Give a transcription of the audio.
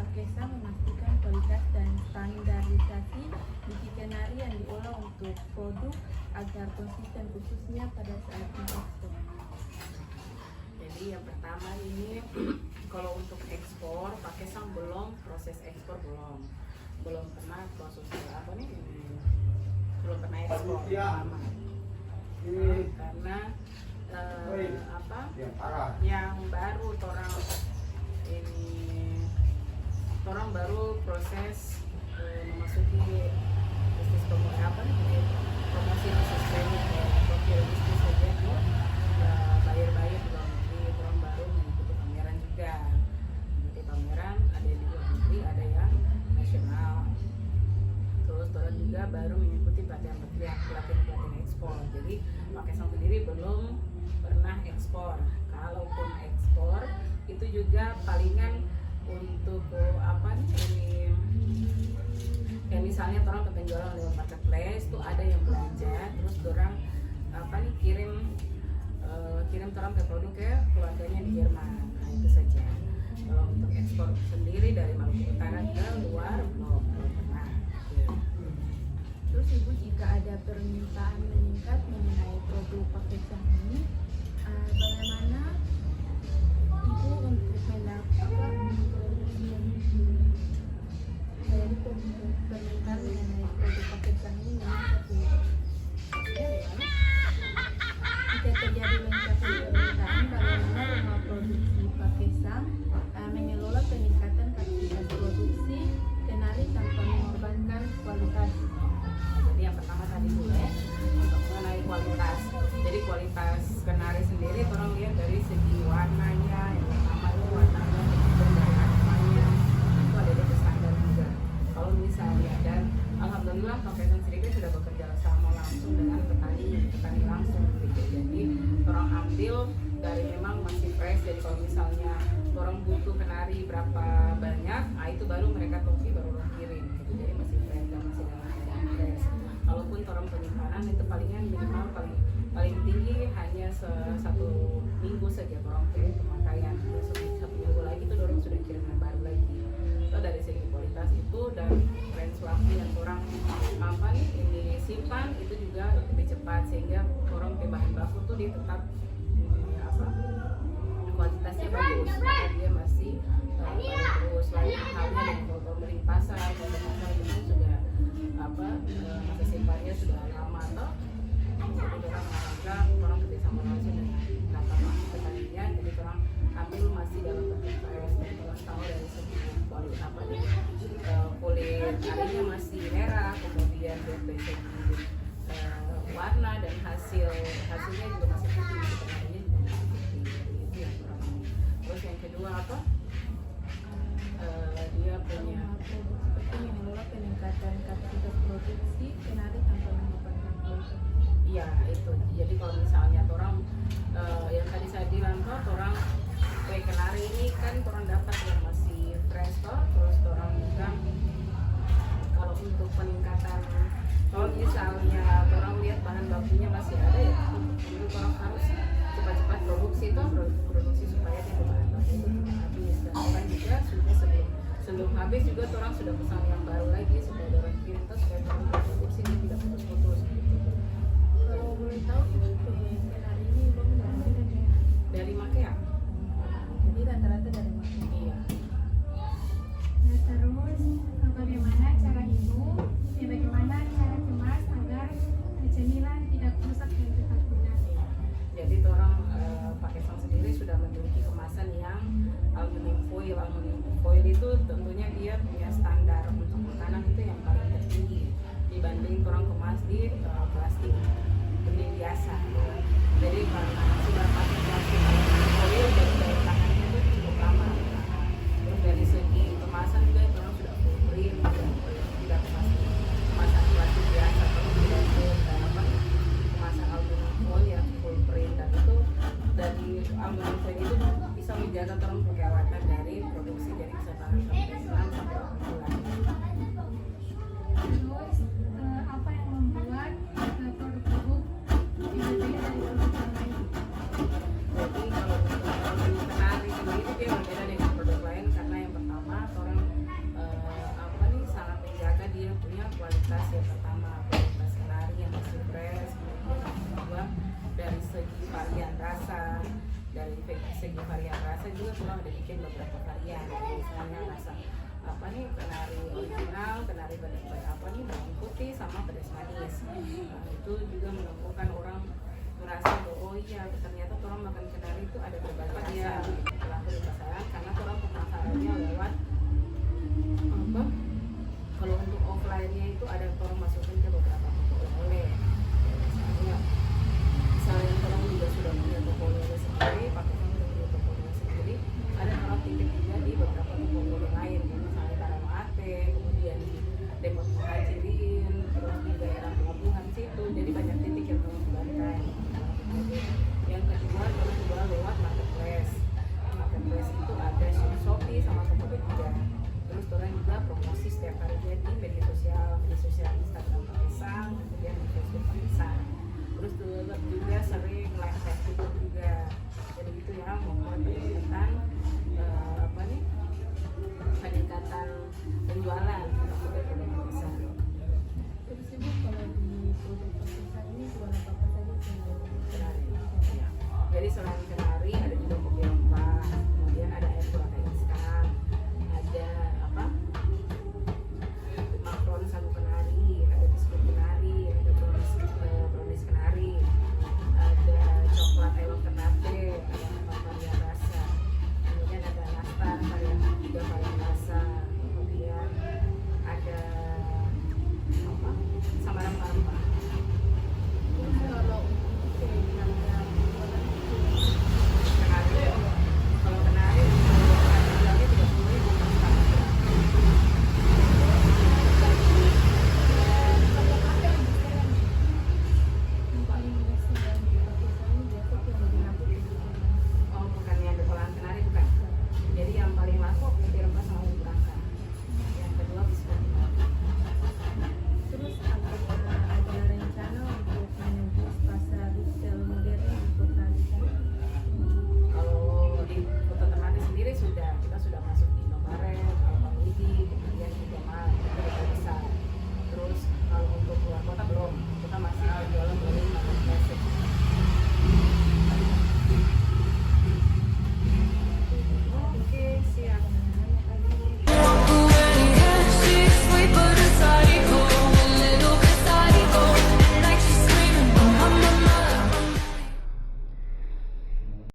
Pakesa memastikan kualitas dan standarisasi biji kenari yang diolah untuk produk agar konsisten khususnya pada saat mengekspor. Jadi yang pertama ini kalau untuk ekspor Pakesa belum, proses ekspor belum pernah proses apa nih belum pernah ekspor lama. Karena yang baru orang baru proses memasuki bisnis promosi bisnis training profil bisnis saja bayar di luar negeri. Orang baru mengikuti pameran juga, mengikuti pameran ada yang di luar negeri, ada yang nasional. Terus orang juga baru mengikuti pelatihan ekspor. Jadi Pakesa sendiri belum pernah ekspor. Kalaupun ekspor itu juga palingan untuk kayak misalnya orang penjualan lewat marketplace tuh ada yang belanja, terus orang kirim orang ke produk ke keluarganya di Jerman. Nah itu saja. Kalau untuk ekspor sendiri dari Maluku Utara ke luar belum pernah. Terus Ibu, jika ada permintaan meningkat mengenai produk Pakesa ini, bagaimana Ibu untuk mendapatkan dari permintaan mengenai produk Pakesa ini meningkat? Jika terjadi lonjakan permintaan, bagaimana rumah produksi Pakesa mengelola peningkatan kapasitas produksi kenari tanpa mengorbankan kualitas? Jadi yang pertama tadi dulu untuk mengenai kualitas. Jadi kualitas kenari sendiri orang lihat dari segi warnanya, yang pertama itu warnanya, dari aromanya, itu ada di standar juga. Kalau misalnya dan alhamdulillah Pakesa sendiri sudah bekerja sama langsung dengan petani langsung gitu. Jadi orang ambil dari memang masih fresh. Jadi kalau misalnya orang butuh kenari berapa banyak, itu baru mereka toki baru orang kirim gitu. Jadi masih fresh dan masih dalam keadaan fresh. Kalaupun orang penyimpanan itu palingan minimal paling tinggi hanya satu minggu saja orang kirim pemakaian. Terus satu minggu lagi itu orang sudah kirim yang baru lagi. Itu dari segi kualitas itu dan range waktu yang orang ini simpan itu juga lebih cepat, sehingga orang ke bahan baku tuh dia tetap kualitasnya bagus, karena dia masih terus. Lain halnya dengan pembeli pasar itu sudah masa simpannya sudah lama atau orang kerjasama langsung dengan petaninya. Jadi orang ambil masih dalam bentuk fresh dan orang tahu dari segi kualitas kulit arinya masih merah, kemudian dari segi warna dan hasilnya juga masih putih, kenarinya juga masih putih. Itu yang kurang. Terus yang kedua dia punya mengelola peningkatan kapasitas produksi kenari tanpa mengorbankan kualitas. Iya itu. Jadi kalau misalnya orang yang tadi saya bilang orang kue kenari ini kan orang dapat yang masih fresh terus orang juga kalau untuk peningkatan, kalau misalnya orang lihat bahan bakunya masih ada ya, jadi orang harus cepat-cepat produksi supaya tidak bahan baku habis. Dan orang juga sudah sebelum habis juga orang sudah pesan yang baru lagi supaya orang kirim supaya orang produksi ini tidak putus-putus gitu. Kalau boleh tahu kenari ini Bang dari Makea. Jadi rata-rata dari Makea. Iya. Nah terus bagaimana cara kemas agar cemilan tidak rusak dan tetap guna? Jadi orang Pakesa sendiri sudah memiliki kemasan yang aluminium foil. Aluminium foil itu tentunya dia punya standar untuk makanan itu yang paling tertinggi dibanding orang kemas di plastik benih biasa. Jadi karena sudah pakai plastik foil dan daya tahannya itu cukup lama. Terus dari segi kemasan juga orang sudah full print dan tidak kemasan plastik biasa, kalau tidak kemasan aluminium foil yang full print. Dan itu dari aluminium foil itu bisa menjaga orang keawatan dari produksi, jadi bisa tahan sampai 6 sampai 8 bulan. Terus apa yang membuat produk-produk tidak juga orang ada bikin beberapa varian, misalnya rasa apa nih, kenari original, kenari apa nih, bawang putih sama pedas manis. Nah, itu juga menemukan orang merasa bahwa oh iya ternyata orang makan kenari itu ada berbagai rasa. Setelah aku di pasaran karena orang pemasarannya lewat apa, kalau untuk offline-nya itu ada orang masukin ke beberapa toko oleh-oleh. Misalnya orang juga sudah punya toko oleh-oleh sendiri, pakai orang sudah punya toko oleh sendiri, ada orang titip juga di beberapa toko oleh lain, misalnya Karamate, kemudian di Depot